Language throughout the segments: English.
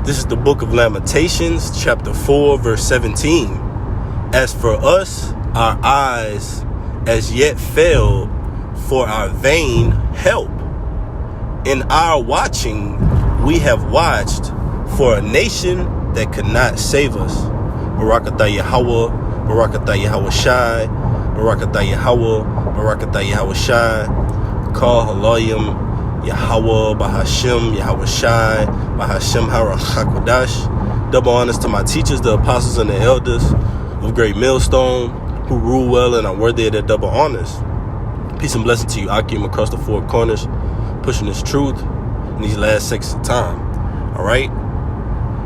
This is the book of Lamentations, chapter 4, verse 17. As for us, our eyes as yet failed for our vain help. In our watching, we have watched for a nation that could not save us. Barakatah Yahweh, Barakatah Yahweh Shai, Barakatah Yahweh, Barakatah Yahweh Shai, Kal Halayim, Yahweh, Bahashem, Yahweh Shai, Bahashem HaKodash. Double honors to my teachers, the apostles and the elders of Great Millstone, who rule well and are worthy of their double honors. Peace and blessing to you, Akim, across the four corners, pushing this truth in these last seconds of time. All right?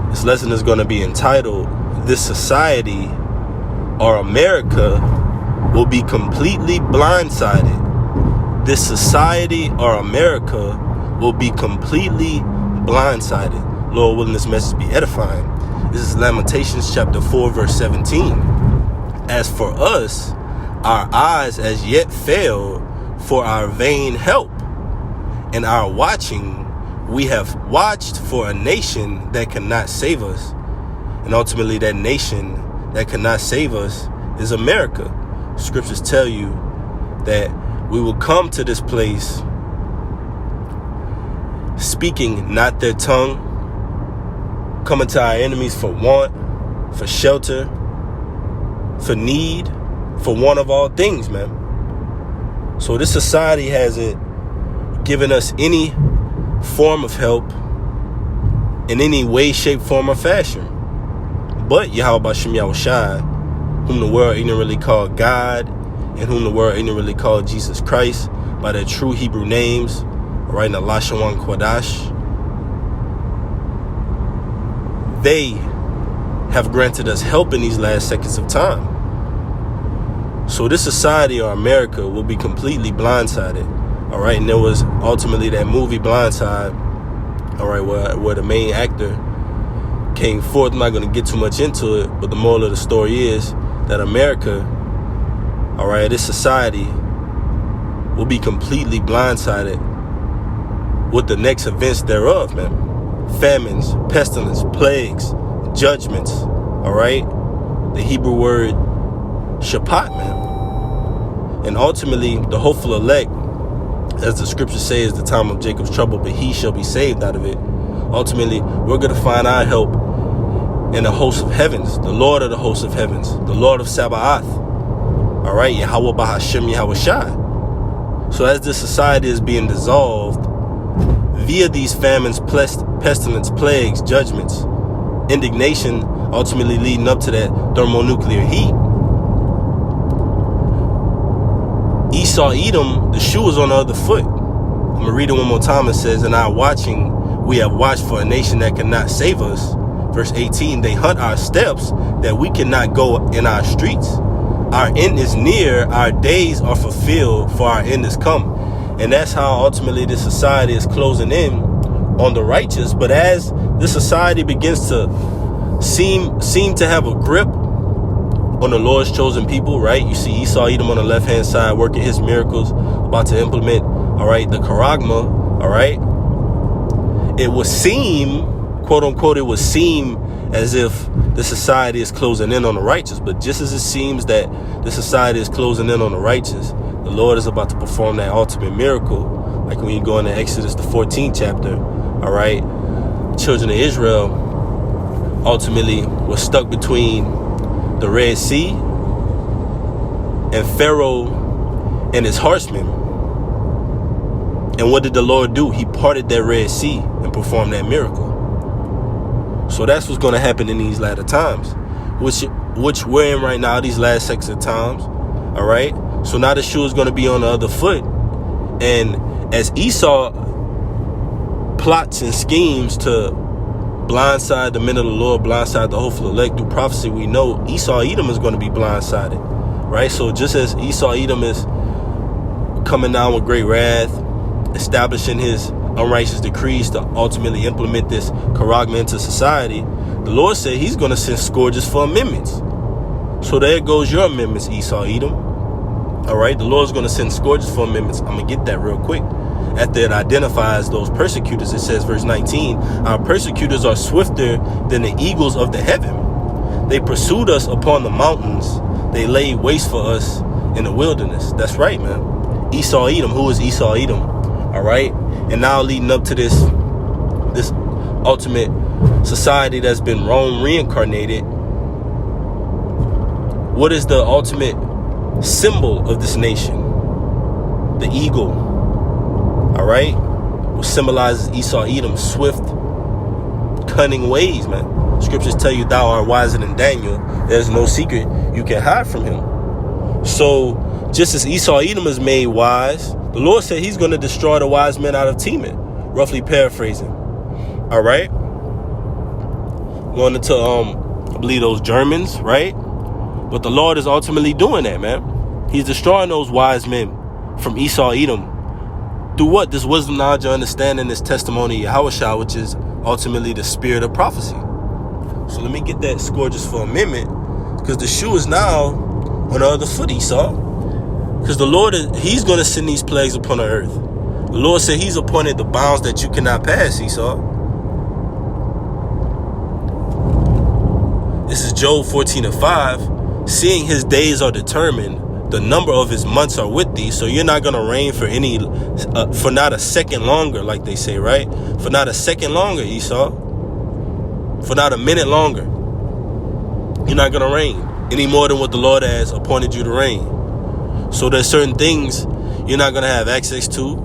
This lesson is going to be entitled, This Society, or America, will be completely blindsided. This society, or America, will be completely blindsided. Lord willing, this message be edifying. This is Lamentations chapter 4, verse 17. As for us, our eyes as yet failed for our vain help. In our watching, we have watched for a nation that cannot save us. And ultimately, that nation that cannot save us is America. Scriptures tell you that we will come to this place speaking not their tongue, coming to our enemies for want, for shelter, for need, for want of all things, man. So this society hasn't given us any form of help in any way, shape, form, or fashion. But Yahweh Bashem Yahweh Shai, whom the world ignorantly called God, and whom the world ignorantly called Jesus Christ by their true Hebrew names, right in the Lashon Kodash, they have granted us help in these last seconds of time. So this society, or America, will be completely blindsided. All right, and there was ultimately that movie Blindside, all right, where the main actor came forth. I'm not going to get too much into it, but the moral of the story is that America, all right, this society will be completely blindsided with the next events thereof, man. Famines, pestilence, plagues, judgments, all right? The Hebrew word Shabbat, man. And ultimately, the hopeful elect, as the scriptures say, is the time of Jacob's trouble, but he shall be saved out of it. Ultimately, we're going to find our help in the host of heavens, the Lord of the hosts of heavens, the Lord of Sabaoth. All right, Yahweh Bahashem Yahweh Shai. So as this society is being dissolved via these famines, pestilence, plagues, judgments, indignation, ultimately leading up to that thermonuclear heat, Esau, Edom, the shoe is on the other foot. I'm going to read it one more time. It says, in our watching, we have watched for a nation that cannot save us. Verse 18, they hunt our steps that we cannot go in our streets. Our end is near, our days are fulfilled, for our end is come. And that's how ultimately this society is closing in on the righteous. But as this society begins to seem to have a grip on the Lord's chosen people, right? You see Esau Edom on the left-hand side working his miracles, about to implement, all right, the charagma, all right? It would seem, quote unquote, it would seem as if the society is closing in on the righteous. But just as it seems that the society is closing in on the righteous, the Lord is about to perform that ultimate miracle. Like when you go into Exodus, the 14th chapter, all right, children of Israel ultimately were stuck between the Red Sea and Pharaoh and his horsemen. And what did the Lord do? He parted that Red Sea and performed that miracle. So that's what's going to happen in these latter times, which we're in right now, these last seconds of times. All right. So now the shoe is going to be on the other foot. And as Esau plots and schemes to blindside the men of the Lord, blindside the hopeful elect through prophecy, we know Esau Edom is going to be blindsided. Right. So just as Esau Edom is coming down with great wrath, establishing his unrighteous decrees to ultimately implement this charagma into society, the Lord said he's going to send scourges for amendments. So there goes your amendments, Esau Edom. All right, the Lord's going to send scourges for amendments. I'm going to get that real quick. after it identifies those persecutors, it says, verse 19, our persecutors are swifter than the eagles of the heaven. They pursued us upon the mountains. They laid waste for us in the wilderness. That's right, man. Esau Edom. Who is Esau Edom? All right. And now leading up to this ultimate society that's been Rome reincarnated. What is the ultimate symbol of this nation? The eagle. All right. Which symbolizes Esau Edom's swift, cunning ways, man. Scriptures tell you thou art wiser than Daniel. There's no secret you can hide from him. So just as Esau Edom is made wise, the Lord said he's going to destroy the wise men out of Teman. Roughly paraphrasing. All right. Going into, I believe those Germans, right? But the Lord is ultimately doing that, man. He's destroying those wise men from Esau Edom. Through what? This wisdom, knowledge, understanding, this testimony of Yahushua, which is ultimately the spirit of prophecy. So let me get that score just for a minute, because the shoe is now on the other foot, Esau. Because the Lord, he's going to send these plagues upon the earth. The Lord said he's appointed the bounds that you cannot pass, Esau. This is Job 14:5. Seeing his days are determined, the number of his months are with thee. So you're not going to reign for for not a second longer, like they say, right? For not a second longer, Esau. For not a minute longer. You're not going to reign any more than what the Lord has appointed you to reign. So there's certain things you're not going to have access to.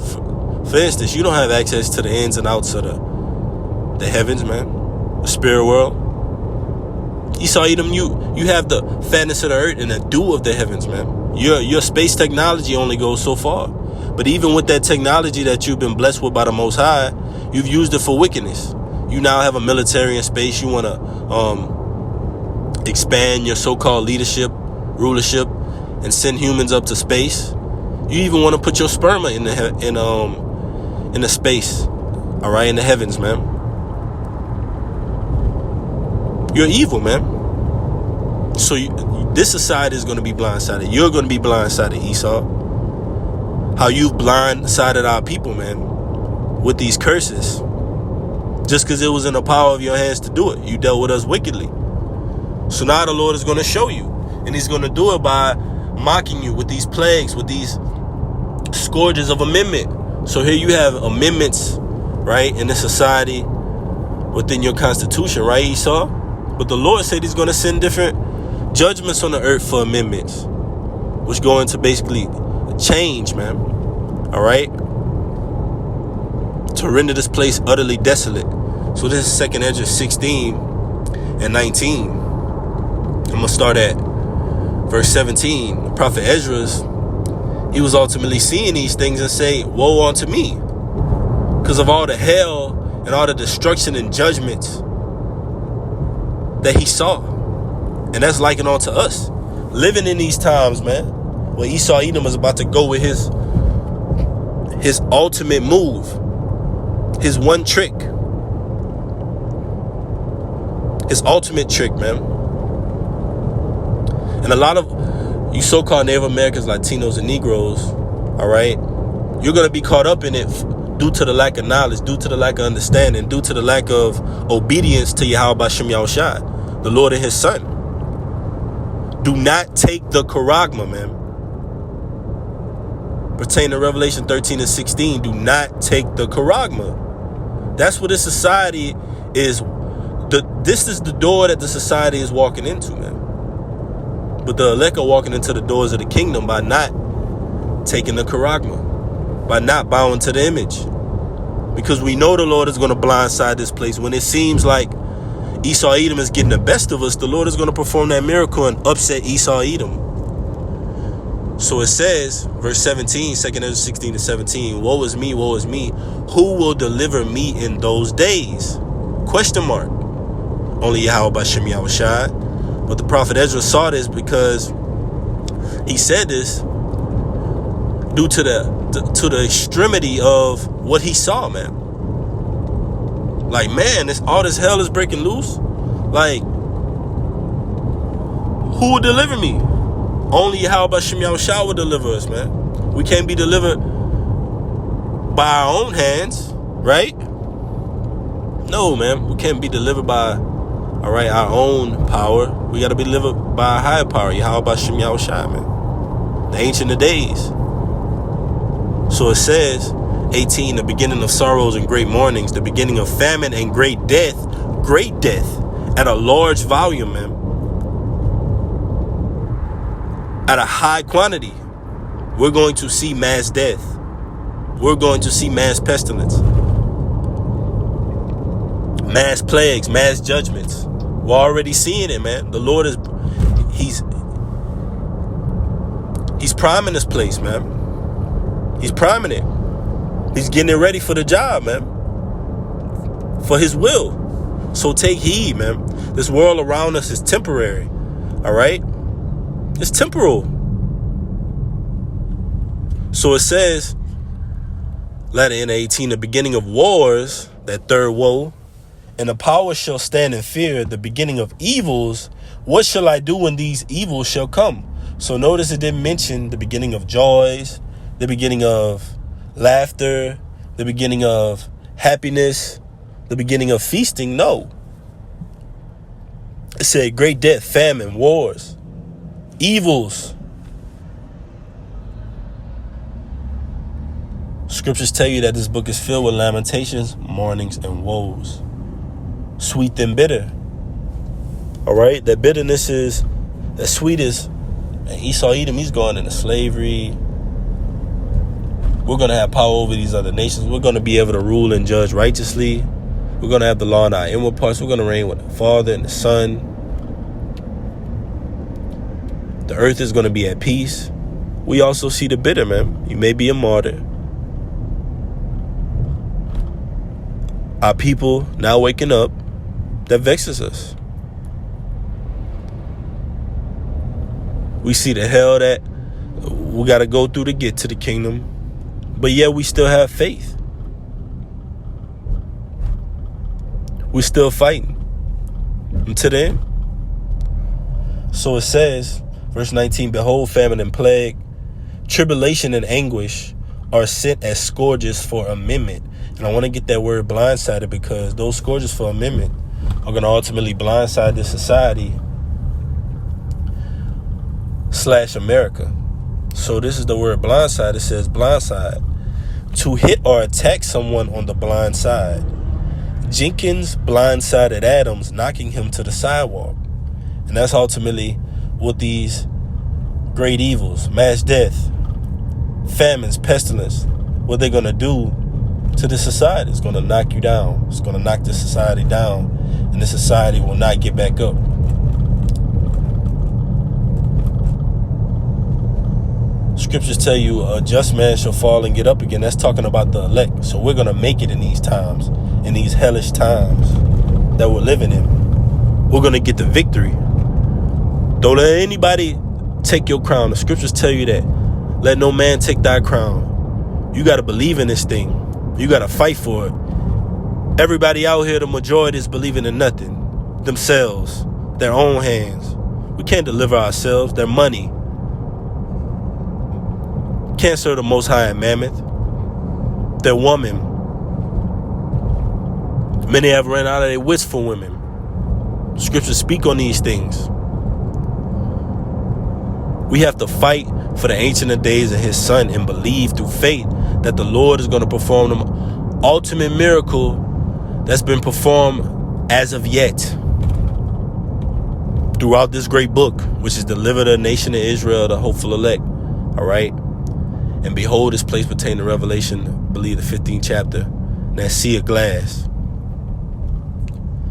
For instance, you don't have access to the ins and outs of the heavens, man. The spirit world. Esau Edom, you have the fatness of the earth and the dew of the heavens, man. Your space technology only goes so far. But even with that technology that you've been blessed with by the Most High, you've used it for wickedness. You now have a military in space. You want to expand your so-called leadership, rulership, and send humans up to space. You even want to put your sperma in the space, all right, in the heavens, man. You're evil, man. So this society is going to be blindsided. You're going to be blindsided, Esau. How you've blindsided our people, man, with these curses. Just because it was in the power of your hands to do it. You dealt with us wickedly. So now the Lord is going to show you. And he's going to do it by mocking you with these plagues, with these scourges of amendment. So here you have amendments, right, in this society within your constitution, right, Esau? But the Lord said he's going to send different judgments on the earth for amendments, which go into basically change, man. All right? To render this place utterly desolate. So this is 2nd Ezra 16 and 19. I'm going to start at verse 17. The prophet Ezra, he was ultimately seeing these things and say, woe unto me, because of all the hell and all the destruction and judgments that he saw. And that's likened on to us living in these times, man, where Esau Edom is about to go with his ultimate move, his one trick, his ultimate trick, man. And a lot of you so-called Native Americans, Latinos, and Negroes, all right, you're going to be caught up in it due to the lack of knowledge, due to the lack of understanding, due to the lack of obedience to Yahweh Bashem Yahushua, the Lord and his son. Do not take the charagma, man. Pertaining to Revelation 13 and 16, do not take the charagma. That's what this society is. This is the door that the society is walking into, man. But the elect are walking into the doors of the kingdom by not taking the charagma, by not bowing to the image. Because we know the Lord is going to blindside this place. When it seems like Esau Edom is getting the best of us, the Lord is going to perform that miracle and upset Esau Edom. So it says, verse 17, 2nd Ezra 16 to 17, woe is me, who will deliver me in those days? Question mark. Only Yahweh Bashem Yahushua. But the prophet Ezra saw this because he said this due to the extremity of what he saw, man. Like, man, all this hell is breaking loose. Like, who will deliver me? Only Yahweh Bashem Yahushua will deliver us, man. We can't be delivered by our own hands, right? No, man, we can't be delivered by, all right, our own power. We got to be delivered by a higher power. Yahweh Shem Yahushai, man. The Ancient of Days. So it says, 18, the beginning of sorrows and great mournings, the beginning of famine and great death at a large volume, man. At a high quantity. We're going to see mass death. We're going to see mass pestilence. Mass plagues, mass judgments. We're already seeing it, man. The Lord is, He's priming this place, man. He's priming it. He's getting it ready for the job, man. For His will. So take heed, man. This world around us is temporary. All right? It's temporal. So it says, letter in 18, the beginning of wars, that third woe, and the power shall stand in fear, the beginning of evils. What shall I do when these evils shall come? So notice it didn't mention the beginning of joys, the beginning of laughter, the beginning of happiness, the beginning of feasting. No. It said great death, famine, wars, evils. Scriptures tell you that this book is filled with lamentations, mournings, and woes. Sweet and bitter. All right? That bitterness is, that sweet is, and Esau Edom, he's going into slavery. We're going to have power over these other nations. We're going to be able to rule and judge righteously. We're going to have the law in our inward parts. We're going to reign with the Father and the Son. The earth is going to be at peace. We also see the bitter, man. You may be a martyr. Our people now waking up, that vexes us. We see the hell that we got to go through to get to the kingdom. But yet we still have faith. We're still fighting until the end. So it says, verse 19, behold, famine and plague, tribulation and anguish are sent as scourges for amendment. And I want to get that word blindsided, because those scourges for amendment are going to ultimately blindside this society / America. So this is the word blindside. It says blindside. To hit or attack someone on the blind side. Jenkins blindsided Adams, knocking him to the sidewalk. And that's ultimately what these great evils, mass death, famines, pestilence, what they're going to do to the society. It's going to knock you down. It's going to knock this society down, and this society will not get back up. Scriptures tell you a just man shall fall and get up again. That's talking about the elect. So we're going to make it in these times, in these hellish times that we're living in. We're going to get the victory. Don't let anybody take your crown. The scriptures tell you that. Let no man take thy crown. You got to believe in this thing. You got to fight for it. Everybody out here, the majority is believing in nothing. Themselves, their own hands. We can't deliver ourselves. Their money. Can't serve the Most High in Mammoth. Their woman. Many have ran out of their wits for women. Scriptures speak on these things. We have to fight for the Ancient of Days and His Son, and believe through faith that the Lord is going to perform the ultimate miracle that's been performed as of yet throughout this great book, which is deliver the nation of Israel, the hopeful elect. All right. And behold, this place pertaining to Revelation, I believe the 15th chapter, that sea of glass.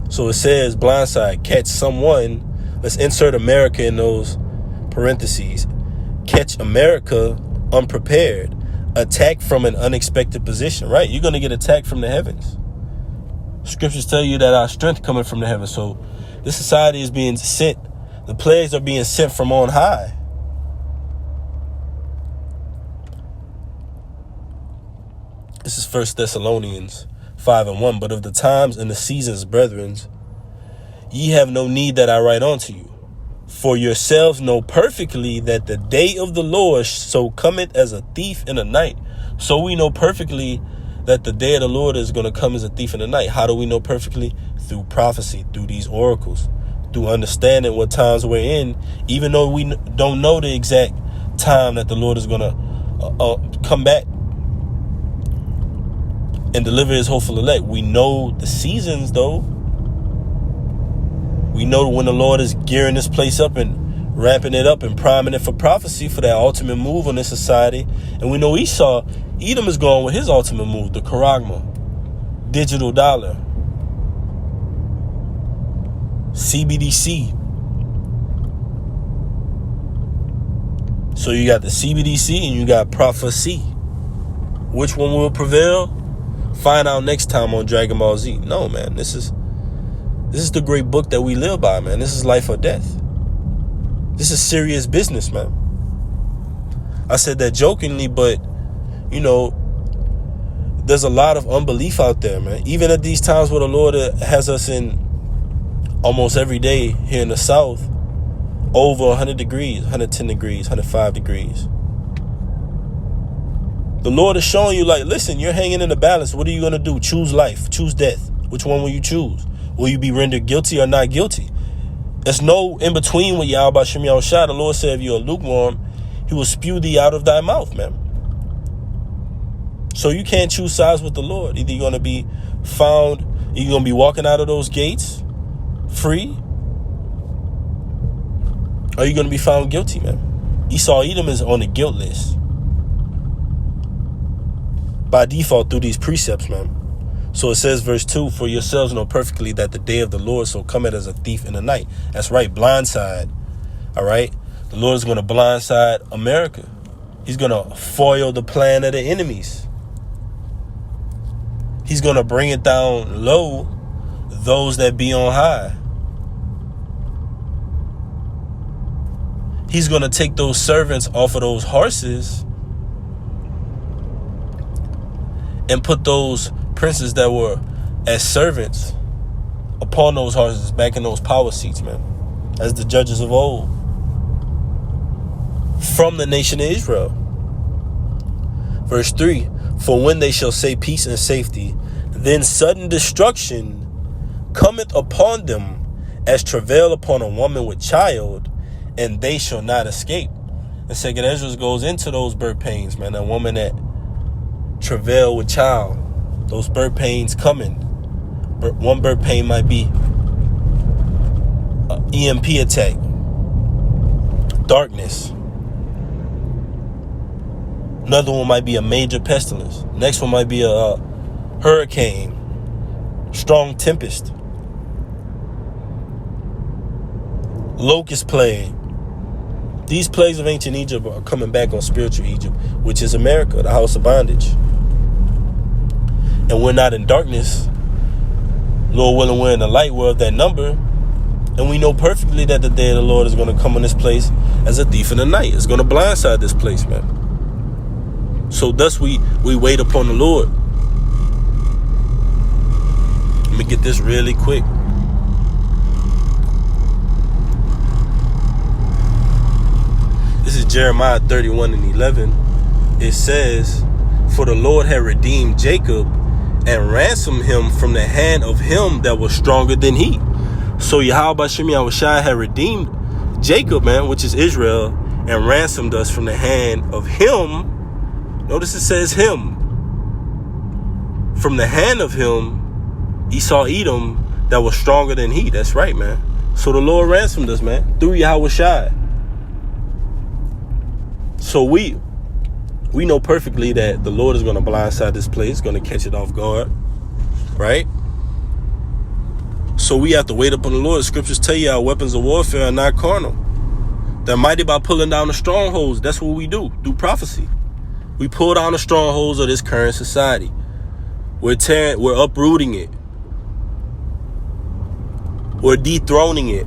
So it says, blindside, catch someone. Let's insert America in those parentheses. Catch America unprepared. Attack from an unexpected position, right? You're going to get attacked from the heavens. Scriptures tell you that our strength coming from the heavens. So this society is being sent. The plagues are being sent from on high. This is 1 Thessalonians 5:1. But of the times and the seasons, brethren, ye have no need that I write unto you. For yourselves know perfectly that the day of the Lord so cometh as a thief in the night. So we know perfectly that the day of the Lord is going to come as a thief in the night. How do we know perfectly? Through prophecy, through these oracles, through understanding what times we're in, even though we don't know the exact time that the Lord is going to come back and deliver his hopeful elect. We know the seasons, though. We know when the Lord is gearing this place up and ramping it up and priming it for prophecy, for that ultimate move on this society. And we know Edom is going with his ultimate move, the charagma, digital dollar, CBDC. So you got the CBDC and you got prophecy. Which one will prevail? Find out next time on Dragon Ball Z. No, man, this is the great book that we live by, man. This is life or death. This is serious business, man. I said that jokingly, but, you know, there's a lot of unbelief out there, man. Even at these times where the Lord has us in almost every day here in the South, over 100 degrees, 110 degrees, 105 degrees. The Lord is showing you, like, listen, you're hanging in the balance. What are you going to do? Choose life, choose death. Which one will you choose? Will you be rendered guilty or not guilty? There's no in between with Yahweh Shem Yahushua. The Lord said, if you are lukewarm, he will spew thee out of thy mouth, man. So you can't choose sides with the Lord. Either you're going to be found, you're going to be walking out of those gates free, or you're going to be found guilty, man. Esau Edom is on the guilt list by default through these precepts, man. So it says, verse 2, for yourselves know perfectly that the day of the Lord so cometh as a thief in the night. That's right, blindside. All right? The Lord is going to blindside America. He's going to foil the plan of the enemies. He's going to bring it down low, those that be on high. He's going to take those servants off of those horses and put those princes that were as servants upon those horses back in those power seats, man, as the judges of old, from the nation of Israel. Verse 3, for when they shall say peace and safety, then sudden destruction cometh upon them as travail upon a woman with child, and they shall not escape. And Second Ezra goes into those birth pains, man, that woman that travail with child. Those birth pains coming. One birth pain might be an EMP attack, darkness. Another one might be a major pestilence. Next one might be a hurricane, strong tempest, locust plague. These plagues of ancient Egypt are coming back on spiritual Egypt, which is America, the house of bondage. And we're not in darkness. Lord willing, we're in the light. We're of that number. And we know perfectly that the day of the Lord is going to come in this place as a thief in the night. It's going to blindside this place, man. So thus we wait upon the Lord. Let me get this really quick. This is Jeremiah 31:11. It says, for the Lord had redeemed Jacob and ransomed him from the hand of him that was stronger than he. So Yahweh Shem Yahushua had redeemed Jacob, man, which is Israel, and ransomed us from the hand of him. Notice it says him. From the hand of him, Esau Edom, that was stronger than he. That's right, man. So the Lord ransomed us, man, through Yahushua. So we know perfectly that the Lord is going to blindside this place, going to catch it off guard, right? So we have to wait upon the Lord. The scriptures tell you our weapons of warfare are not carnal. They're mighty by pulling down the strongholds. That's what we do through prophecy. We pull down the strongholds of this current society. We're uprooting it. We're dethroning it.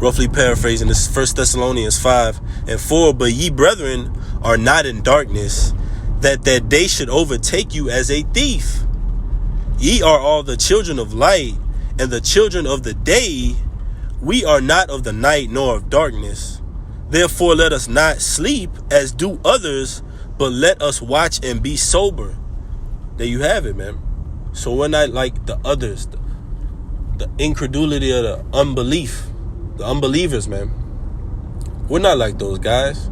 Roughly paraphrasing, this is 1 Thessalonians 5:4. But ye brethren are not in darkness, that day should overtake you as a thief. Ye are all the children of light and the children of the day. We are not of the night nor of darkness. Therefore let us not sleep as do others, but let us watch and be sober. there you have it, man. So we're not like the others, the incredulity of the unbelief, the unbelievers, man. We're not like those guys.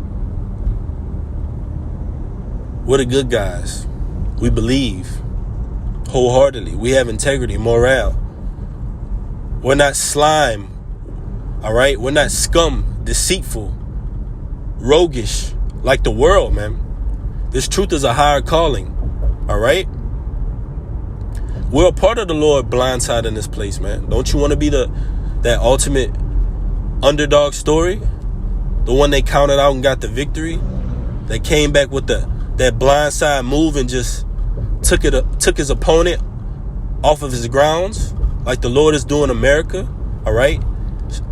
We're the good guys. We believe wholeheartedly. We have integrity, morale. We're not slime, all right? We're not scum, deceitful, roguish, like the world, man. This truth is a higher calling, all right? We're a part of the Lord Blindsided in this place, man. Don't you want to be that ultimate underdog story? The one they counted out and got the victory? That came back with that blindside move and just took his opponent off of his grounds, like the Lord is doing America, all right?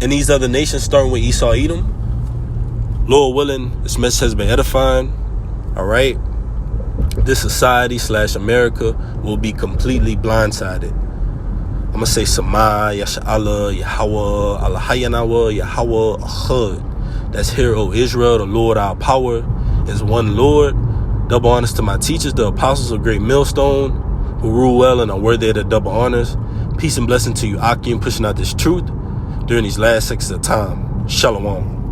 And these other nations, starting with Esau, Edom. Lord willing, this message has been edifying, all right? This society / America will be completely blindsided. I'm going to say Sama, Yasha'Allah, Yahweh, Allahayanawa, Yahweh, Ahud. That's Hear, O Israel, the Lord our power is one Lord. Double honors to my teachers, the apostles of Great Millstone, who rule well and are worthy of the double honors. Peace and blessing to you, Akim, pushing out this truth during these last seconds of time. Shalom.